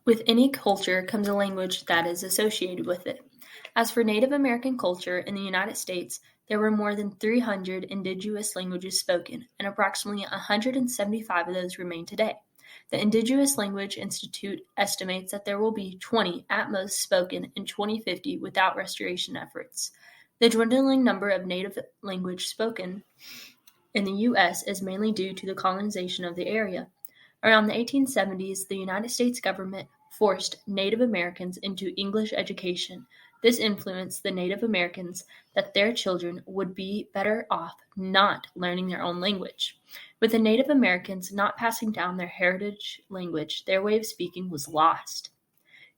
With any culture comes a language that is associated with it. As for Native American culture in the United States, there were more than 300 indigenous languages spoken, and approximately 175 of those remain today. The Indigenous Language Institute estimates that there will be 20 at most spoken in 2050 without restoration efforts. The dwindling number of native language spoken in the U.S. is mainly due to the colonization of the area. Around the 1870s, the United States government forced Native Americans into English education. This influenced the Native Americans that their children would be better off not learning their own language. With the Native Americans not passing down their heritage language, their way of speaking was lost.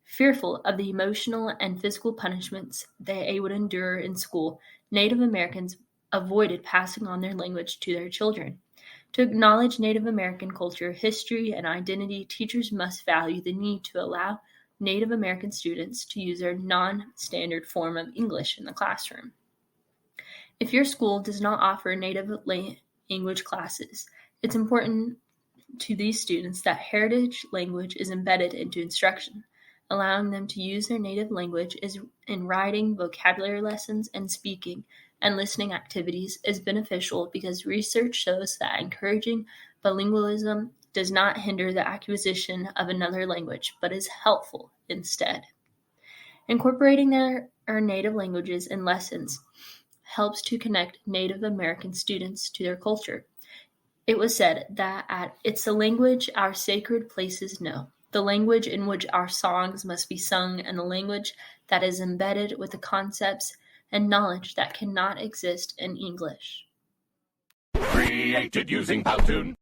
Fearful of the emotional and physical punishments they would endure in school, Native Americans avoided passing on their language to their children. To acknowledge Native American culture, history, and identity, teachers must value the need to allow Native American students to use their non-standard form of English in the classroom. If your school does not offer native language classes, it's important to these students that heritage language is embedded into instruction. Allowing them to use their native language in writing, vocabulary lessons, and speaking and listening activities is beneficial because research shows that encouraging bilingualism does not hinder the acquisition of another language, but is helpful instead. Incorporating our native languages in lessons helps to connect Native American students to their culture. It was said that it's the language our sacred places know, the language in which our songs must be sung, and the language that is embedded with the concepts and knowledge that cannot exist in English. Created using Powtoon.